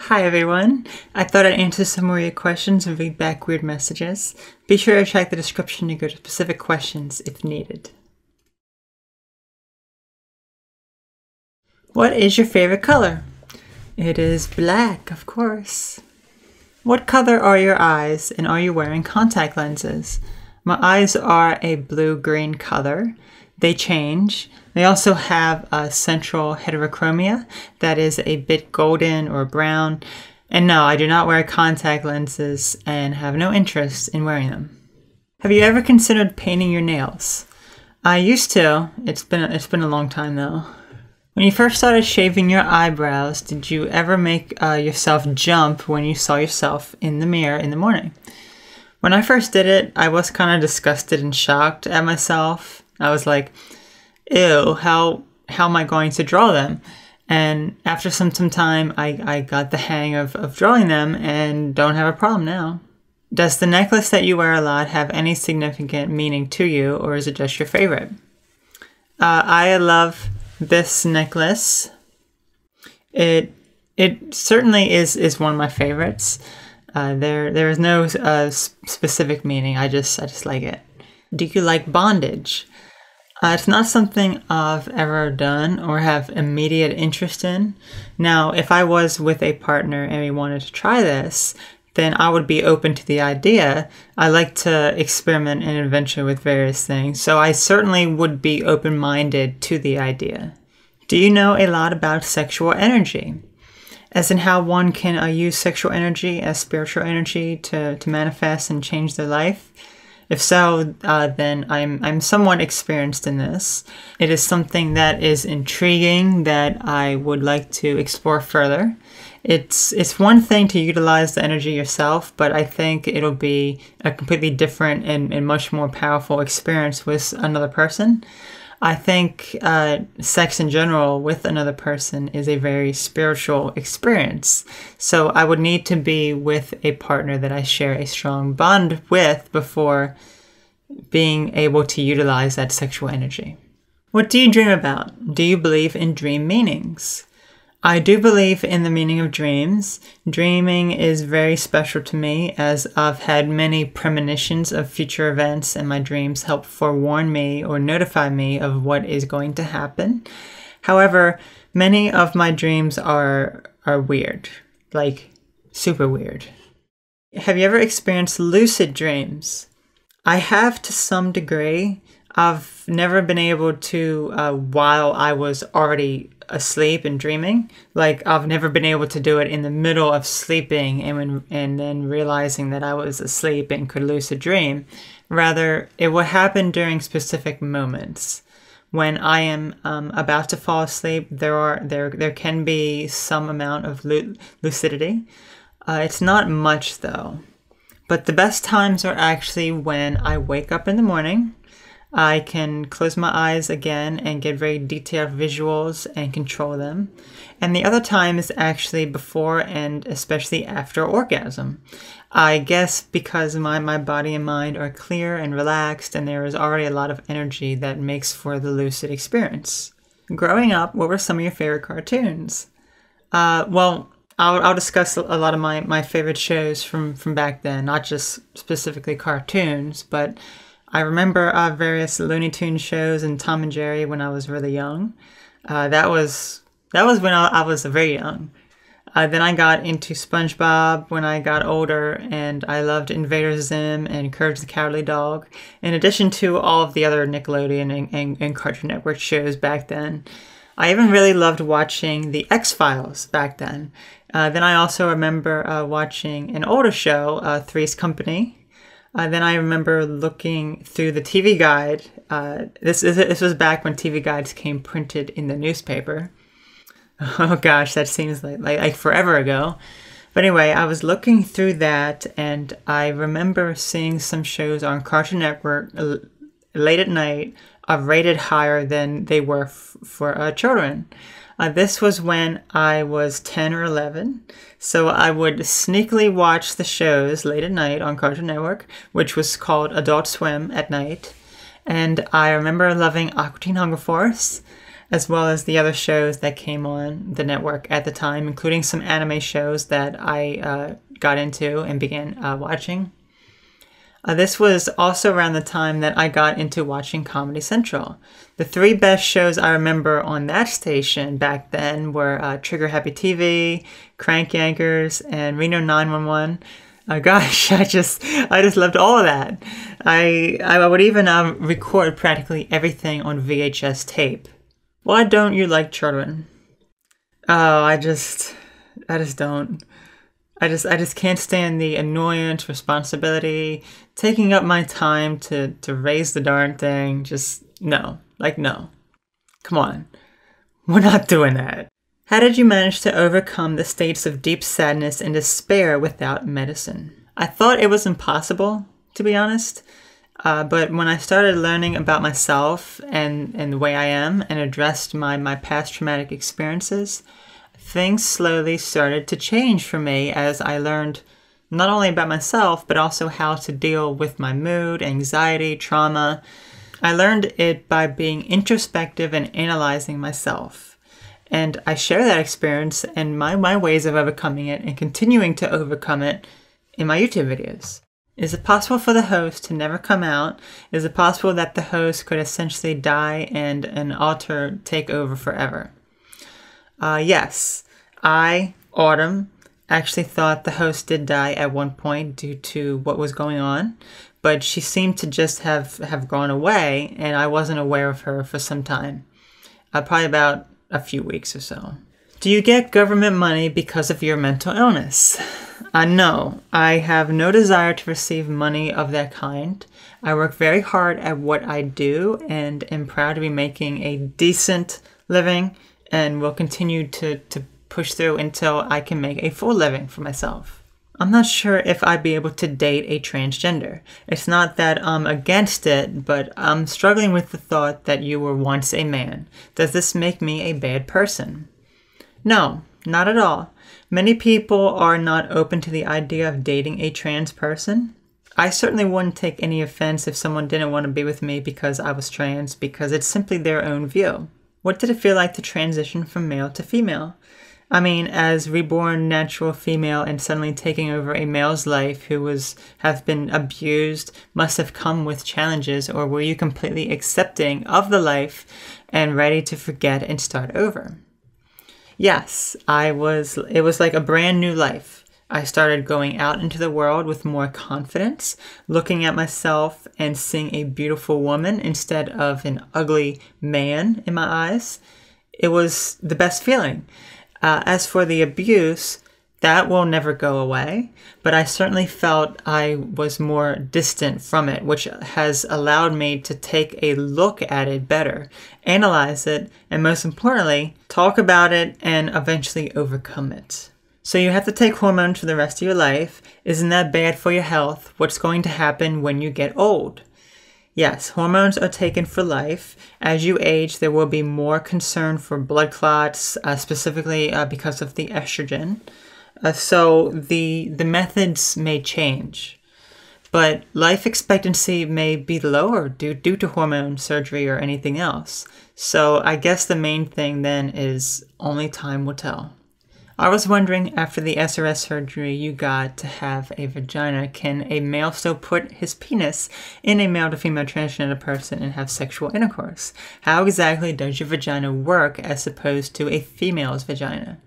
Hi everyone! I thought I'd answer some more of your questions and read back weird messages. Be sure to check the description to go to specific questions if needed. What is your favorite color? It is black, of course. What color are your eyes, and are you wearing contact lenses? My eyes are a blue-green color. They change. They also have a central heterochromia that is a bit golden or brown. And no, I do not wear contact lenses and have no interest in wearing them. Have you ever considered painting your nails? I used to. It's been a long time though. When you first started shaving your eyebrows, did you ever make yourself jump when you saw yourself in the mirror in the morning? When I first did it, I was kind of disgusted and shocked at myself. I was like, ew, how am I going to draw them? And after some time, I got the hang of drawing them and don't have a problem now. Does the necklace that you wear a lot have any significant meaning to you, or is it just your favorite? I love this necklace. It certainly is one of my favorites. There is no specific meaning. I just like it. Do you like bondage? It's not something I've ever done or have immediate interest in. Now, if I was with a partner and we wanted to try this, then I would be open to the idea. I like to experiment and adventure with various things, so I certainly would be open-minded to the idea. Do you know a lot about sexual energy? As in how one can use sexual energy as spiritual energy to manifest and change their life? If so, then I'm somewhat experienced in this. It is something that is intriguing that I would like to explore further. It's one thing to utilize the energy yourself, but I think it'll be a completely different and much more powerful experience with another person. I think sex in general with another person is a very spiritual experience. So I would need to be with a partner that I share a strong bond with before being able to utilize that sexual energy. What do you dream about? Do you believe in dream meanings? I do believe in the meaning of dreams. Dreaming is very special to me, as I've had many premonitions of future events, and my dreams help forewarn me or notify me of what is going to happen. However, many of my dreams are weird, like super weird. Have you ever experienced lucid dreams? I have to some degree. I've never been able to while I was already asleep and dreaming. Like, I've never been able to do it in the middle of sleeping and then realizing that I was asleep and could lucid dream. Rather, it will happen during specific moments. When I am about to fall asleep, there can be some amount of lucidity. It's not much though. But the best times are actually when I wake up in the morning. I can close my eyes again and get very detailed visuals and control them. And the other time is actually before and especially after orgasm. I guess because my body and mind are clear and relaxed, and there is already a lot of energy that makes for the lucid experience. Growing up, what were some of your favorite cartoons? Well, I'll discuss a lot of my favorite shows from back then, not just specifically cartoons, but I remember various Looney Tunes shows and Tom and Jerry when I was really young. That was when I was very young. Then I got into SpongeBob when I got older, and I loved Invader Zim and Courage the Cowardly Dog, in addition to all of the other Nickelodeon and Cartoon Network shows back then. I even really loved watching The X-Files back then. Then I also remember watching an older show, Three's Company. Then I remember looking through the TV guide. This was back when TV guides came printed in the newspaper. Oh gosh, that seems like forever ago. But anyway, I was looking through that, and I remember seeing some shows on Cartoon Network late at night rated higher than they were for children. This was when I was 10 or 11, so I would sneakily watch the shows late at night on Cartoon Network, which was called Adult Swim at night. And I remember loving Aqua Teen Hunger Force. as well as the other shows that came on the network at the time, including some anime shows that I got into and began watching. This was also around the time that I got into watching Comedy Central. The three best shows I remember on that station back then were Trigger Happy TV, Crank Yankers, and Reno 911. Gosh, I just loved all of that. I would even record practically everything on VHS tape. Why don't you like children? Oh, I just don't. I just can't stand the annoyance, responsibility, taking up my time to raise the darn thing. Just no. No. Come on. We're not doing that. How did you manage to overcome the states of deep sadness and despair without medicine? I thought it was impossible, to be honest. But when I started learning about myself and the way I am and addressed my past traumatic experiences, things slowly started to change for me as I learned not only about myself, but also how to deal with my mood, anxiety, trauma. I learned it by being introspective and analyzing myself. And I share that experience and my ways of overcoming it and continuing to overcome it in my YouTube videos. Is it possible for the host to never come out? Is it possible that the host could essentially die and an alter take over forever? Yes. I, Autumn, actually thought the host did die at one point due to what was going on, but she seemed to just have gone away, and I wasn't aware of her for some time. Probably about a few weeks or so. Do you get government money because of your mental illness? No, I have no desire to receive money of that kind. I work very hard at what I do and am proud to be making a decent living and will continue to push through until I can make a full living for myself. I'm not sure if I'd be able to date a transgender. It's not that I'm against it, but I'm struggling with the thought that you were once a man. Does this make me a bad person? No, not at all. Many people are not open to the idea of dating a trans person. I certainly wouldn't take any offense if someone didn't want to be with me because I was trans, because it's simply their own view. What did it feel like to transition from male to female? I mean, as reborn natural female and suddenly taking over a male's life who have been abused must have come with challenges, or were you completely accepting of the life and ready to forget and start over? Yes, it was like a brand new life. I started going out into the world with more confidence, looking at myself and seeing a beautiful woman instead of an ugly man in my eyes. It was the best feeling. As for the abuse, that will never go away, but I certainly felt I was more distant from it, which has allowed me to take a look at it better, analyze it, and most importantly, talk about it and eventually overcome it. So you have to take hormones for the rest of your life. Isn't that bad for your health? What's going to happen when you get old? Yes, hormones are taken for life. As you age, there will be more concern for blood clots, specifically because of the estrogen. So the methods may change, but life expectancy may be lower due to hormone surgery or anything else. So I guess the main thing then is only time will tell. I was wondering, after the SRS surgery you got to have a vagina, can a male still put his penis in a male to female transgender person and have sexual intercourse? How exactly does your vagina work as opposed to a female's vagina?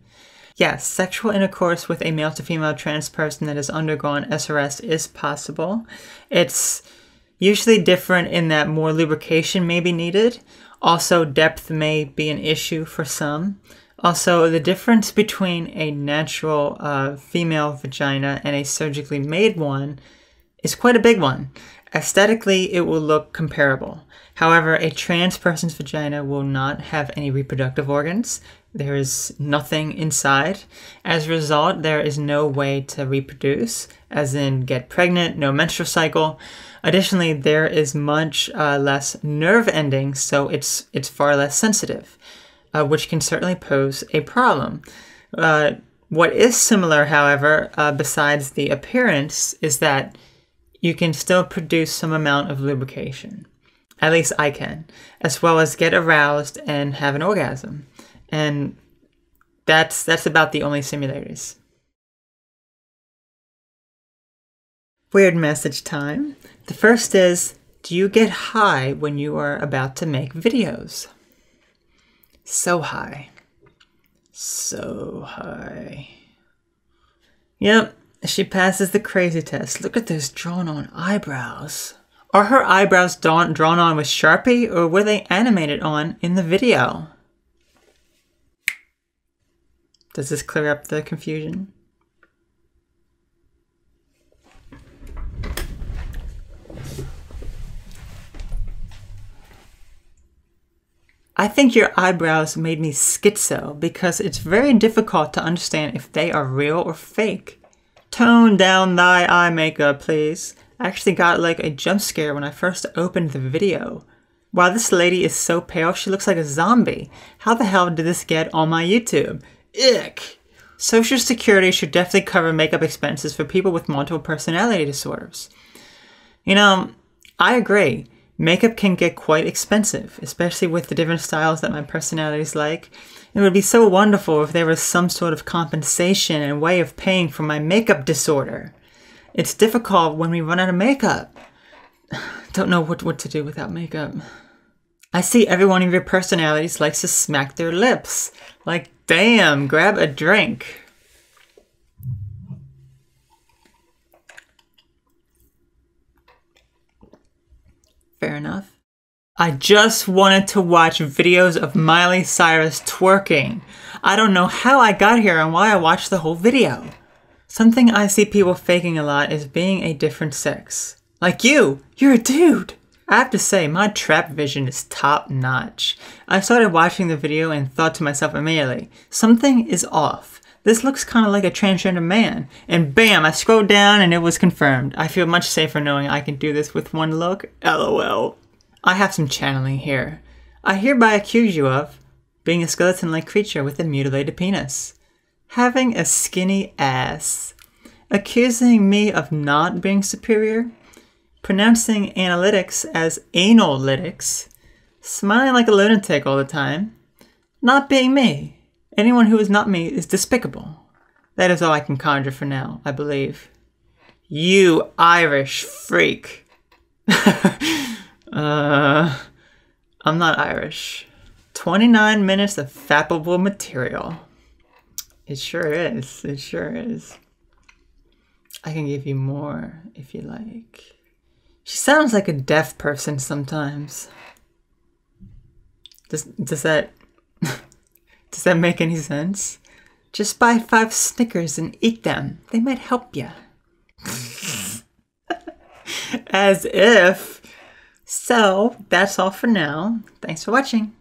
Yes, sexual intercourse with a male to female trans person that has undergone SRS is possible. It's usually different in that more lubrication may be needed. Also, depth may be an issue for some. Also, the difference between a natural female vagina and a surgically made one is quite a big one. Aesthetically, it will look comparable. However, a trans person's vagina will not have any reproductive organs. There is nothing inside. As a result, there is no way to reproduce, as in get pregnant, no menstrual cycle. Additionally, there is much less nerve endings, so it's far less sensitive. Which can certainly pose a problem. What is similar, however, besides the appearance, is that you can still produce some amount of lubrication. At least I can. As well as get aroused and have an orgasm. And that's about the only simulators. Weird message time. The first is, do you get high when you are about to make videos? So high. So high. Yep, she passes the crazy test. Look at those drawn-on eyebrows. Are her eyebrows drawn on with Sharpie, or were they animated on in the video? Does this clear up the confusion? I think your eyebrows made me schizo because it's very difficult to understand if they are real or fake. Tone down thy eye makeup, please. I actually got like a jump scare when I first opened the video. Wow, this lady is so pale, she looks like a zombie. How the hell did this get on my YouTube? Ick! Social Security should definitely cover makeup expenses for people with multiple personality disorders. You know, I agree. Makeup can get quite expensive, especially with the different styles that my personality is like. It would be so wonderful if there was some sort of compensation and way of paying for my makeup disorder. It's difficult when we run out of makeup. Don't know what to do without makeup. I see every one of your personalities likes to smack their lips. Like, damn, grab a drink. Fair enough. I just wanted to watch videos of Miley Cyrus twerking. I don't know how I got here and why I watched the whole video. Something I see people faking a lot is being a different sex. Like you're a dude. I have to say, my trap vision is top notch. I started watching the video and thought to myself immediately, something is off. This looks kind of like a transgender man. And bam, I scrolled down and it was confirmed. I feel much safer knowing I can do this with one look. LOL. I have some channeling here. I hereby accuse you of being a skeleton-like creature with a mutilated penis. Having a skinny ass. Accusing me of not being superior. Pronouncing analytics as analytics. Smiling like a lunatic all the time. Not being me. Anyone who is not me is despicable. That is all I can conjure for now, I believe. You Irish freak. I'm not Irish. 29 minutes of fappable material. It sure is. It sure is. I can give you more if you like. She sounds like a deaf person sometimes. Does that... Does that make any sense? Just buy 5 Snickers and eat them. They might help you. As if. So, that's all for now. Thanks for watching.